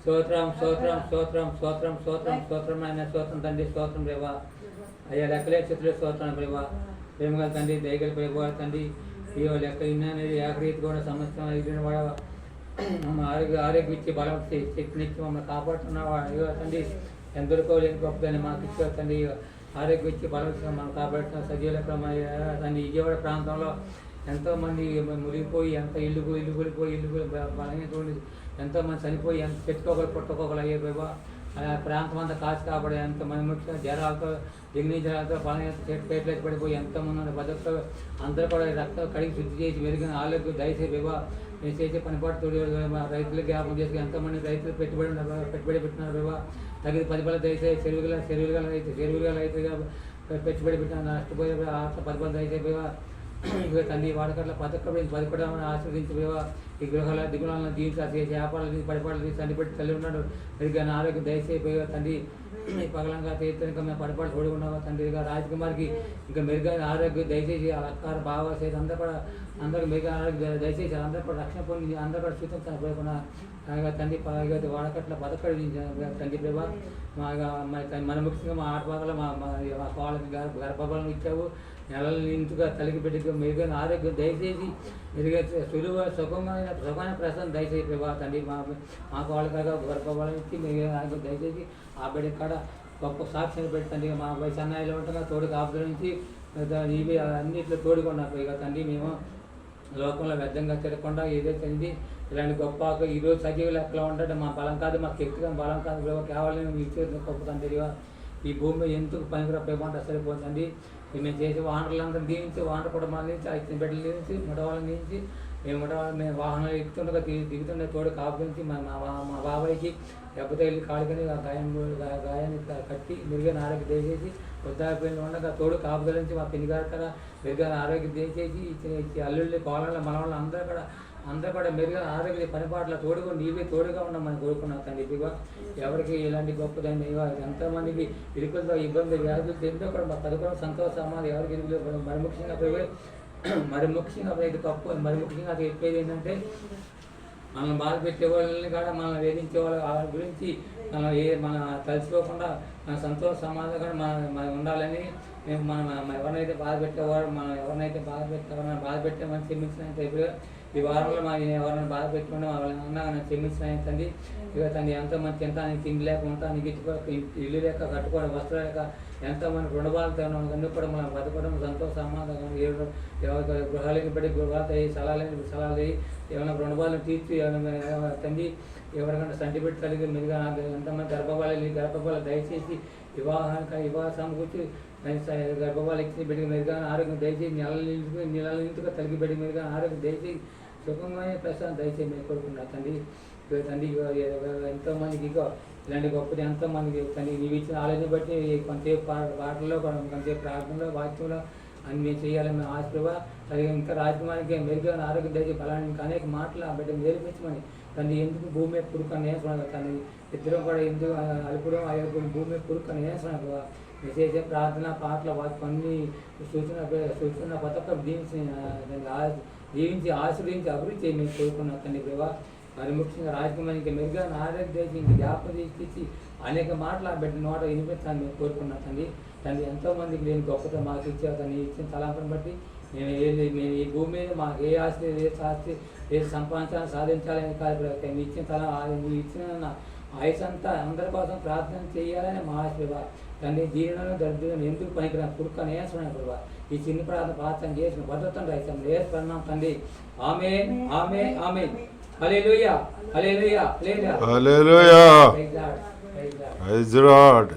స్తోత్రం స్తోత్రం స్తోత్రం స్తోత్రం స్తోత్రం స్తోత్రం ఆయన స్తోత్రం తండ్రి స్తోత్రం రేవా అయ్యా లెక్కలే చిత్రులు స్తోత్రం రేవా ప్రేమగల తండ్రి దయగల ప్రభావ తండ్రి అయ్యో లెక్క ఇన్ననేది ఏకరీతి కూడా సమస్తం అయిన వాడ ఆరోగ్యం ఇచ్చి బలం శక్తినిచ్చి మమ్మల్ని కాపాడుతున్నవాడు అయ్యో తండ్రి ఎందరికో లేని గొప్పదని మాకు ఇచ్చే తండ్రి ఆరోగ్యం ఇచ్చి బలం ఇచ్చి మనం కాపాడుతున్న సజీవుల తండ్రి విజయవాడ ప్రాంతంలో ఎంతోమంది మురిగిపోయి ఎంత ఇల్లు కూలిపోయి బలమైనటువంటి ఎంతోమంది చనిపోయి ఎంత చెట్టుకోకలు పుట్టకోకలు అయ్యే బాబా ఆ ప్రాంతం అంతా కాచి కాపాడే ఎంతమంది ముఖ్యంగా జ్వరాలతో దిగ్ని జ్వరాలతో బలమైన పేట్లేసి పడిపోయి ఎంతోమంది బతుకుతో అందరూ కూడా రక్తం కడిగి శుద్ధి చేసి మెరుగైన ఆరోగ్యం దయచేసి బాబా మేము చేసే పనిపాటు రైతులకు జ్ఞాపకం చేసి ఎంతోమంది రైతులు పెట్టుబడి పెట్టినారు బాబా తగిన పరిపాలన దయచేసి చెరువులుగా రైతులుగా పెట్టుబడి పెట్టిన నష్టపోయే పరిపాలన దయచేసి బాబా తండ్రి వాడకట్ల పథకం ఆశ్రదించి ఈ గృహాల దిగుణాలను దీవించి వ్యాపారాలు పడిపాట్లు తండ్రి పెట్టి తల్లి ఉన్నాడు మెరుగైన ఆరోగ్యం దయచేసిపోయా తండ్రి పగలంగా తీర్థంగా మేము పడిపాటు చూడుకున్నావా తండ్రి రాజకుమారికి ఇంకా మెరుగైన ఆరోగ్యం దయచేసి అలకార బావ చేసి అందరూ మెరుగైన ఆరోగ్యం దయచేసి అందరూ కూడా రక్షణ పొంది అందరూ కూడా చూపించకపోకుండా తండ్రి వాడకట్ల పథకం తండ్రి ప్రభా మన ముఖ్యంగా మా ఆటపాకలో మా కోళ్ళకి గర్భఫలం ఇచ్చావు నెలలు ఇంటిగా తల్లికి బిడ్డగా మెరుగైన ఆరోగ్యం దయచేసి సుఖమైన ప్రశ్న దయచేసి ప్రభావ తండ్రి మాకు వాళ్ళగా గర్భఫలం ఇచ్చి మెరుగైన ఆరోగ్యం దయచేసి ఆ బిడ్డ కాడ గొప్ప సాక్ష్యం పెట్టి మా వయసు అన్నయ్యలో ఉంటుందా తోడు కాపుల నుంచి ఇవి అన్నింటిలో తోడుకున్నారు ఇక తండ్రి మేము లోకంలో వ్యర్థంగా తిరగకుండా ఏదో తండ్రి ఇలాంటి గొప్ప ఈరోజు సజీవులు ఎట్లా ఉంటాడు మా బలం కాదు మాకు వ్యక్తిగా బలం కాదు కేవలం ఇచ్చే గొప్ప తండ్రి ఈ భూమి ఎందుకు పనికిరా పేమంటే సరిపోతుంది మేము చేసే వానరులందరూ దీవించి వానరు కుటుంబాల నుంచి ఐదు బిడ్డలు దీవించి ముడవాళ్ళని దీవించి మేము వాహనాలు ఎక్కుతుండగా దిగుతుండే తోడు కాపురించి మా బాబాయికి దెబ్బతగిలి కాడుకొని గాయాన్ని కట్టి మెరుగైన ఆరోగ్యం దయచేసి వృద్ధాపిల్లలు ఉండగా తోడు కాపుదల నుంచి మా పెళ్లిగారు మెరుగైన ఆరోగ్యం దయచేసి అల్లుళ్ళు కోళ్ళ మనవాళ్ళు అందరూ కూడా మెరుగైన ఆరోగ్య పనిపాట్ల తోడుగా నీవే తోడుగా ఉన్నామని కోరుకున్నాను తండ్రి ఇదిగా ఎవరికి ఇలాంటి గొప్పదండి ఎంతోమందికి ఇరుకులతో ఇబ్బంది వ్యాధులు ఎంతో కూడా మా పదకొండు సంతోష సమాధి ఎవరికి ఇరుకులు మరి ముఖ్యంగా ఇది గొప్ప మరి ముఖ్యంగా అది చెప్పేది ఏంటంటే మనం బాధ పెట్టే వాళ్ళని కూడా మనం వేధించే వాళ్ళ గురించి మన తలుచుకోకుండా మన సంతోష సమాధి కూడా మనం ఉండాలని మేము మనం ఎవరినైతే బాధ పెట్టేవారు మనం ఎవరినైతే బాధ పెట్టామని క్షమించినంత ఇప్పుడు ఈ వారంలో ఎవరైనా బాధ పెట్టుకుంటే వాళ్ళని క్షమించినండి ఇక తండ్రి ఎంతోమంది తింటానికి తిండి లేక ఉంటానికి ఇల్లు లేక కట్టుకోవడం వస్త్రాలు లేక ఎంతోమంది రుణబాలతో అన్నీ కూడా మనం బతకడం సంతోష సమాధానం గృహాలకి బట్టి గృహాలు అయ్యి స్థలాలు అయ్యి ఏమైనా రుణబాలను తీర్చి తండ్రి ఎవరికైనా సంటి పెట్టి కలిగి మెరుగా ఎంతమంది గర్భఫలాలు దయచేసి వివాహ సమకూర్చి గర్భఫలాలు ఇచ్చి బిడ్డకి మెరుగా ఆరోగ్యం దయచేసి నెలల నింటుగా తల్లికి బిడ్డ మెరుగా ఆరోగ్యం దయచేసి సుఖమైన ప్రశాంతం దయచేసి మేము కోరుకున్నా తండ్రి ఎంతోమందికి ఇలాంటి గొప్పది ఎంతోమందికి తండ్రి నీవు ఇచ్చిన ఆలోచన బట్టి కొంతసేపు పాటల్లో కొంతసేపు ప్రార్థనలో వాక్యంలో అని మేము చేయాలని మేము ఆశపడవా అది ఇంకా రాజకుమారికి మెరుగైన ఆరోగ్యం దయచేసి బలాన్ని ఇంకా అనేక మాటలు ఆ బిడ్డ నేర్పించమని తండ్రి ఎందుకు భూమి మీద పురుకని వేసుకున్నాను తండ్రి ఇద్దరం కూడా ఎందుకు అలుపురం అయ్యప్పుడు భూమి మీద పురుకని వేసుకున్నాను మేము చేసే ప్రార్థన పాటల వాక్యం అన్ని సూచన కొత్త జీవించి ఆశ్రయించి అభివృద్ధి చేయి మేము కోరుకున్నాం తండ్రి ప్రభా మరి ముఖ్యంగా రాజకుమారికి మెరుగైన ఆరోగ్యం ఇంక జ్ఞాపకం తీసుకొచ్చి అనేక మాటలు ఆ బిడ్డ నోట వినిపించాలని మేము కోరుకున్నాం తండ్రి ఎంతోమందికి లేని గొప్పతో మాకు ఇచ్చావు తండ్రి ఇచ్చిన తలాంతరం బట్టి మేము ఈ భూమి మీద మాకు ఏ ఆస్తి ఏది సంపాదించాలని సాధించాలని కాదు ప్రభు. నీ ఇచ్చిన తల నువ్వు ఇచ్చిన ఆయుష్ అంతా అందరి కోసం ప్రార్థన చేయాలని మా ఆశ ప్రభా. తండ్రి దీనిలో దరిద్రం ఎందుకు పనికిరాను కుడుకని వేసుకున్నాను ప్రభా. ఈ చిన్న ప్రార్థన చేసిన భద్రతను రైతం వేసుకున్నాం తండ్రి. ఆమె ఆమె ఆమె hallelujah hallelujah hallelujah hallelujah. Praise lord praise lord. Praise lord.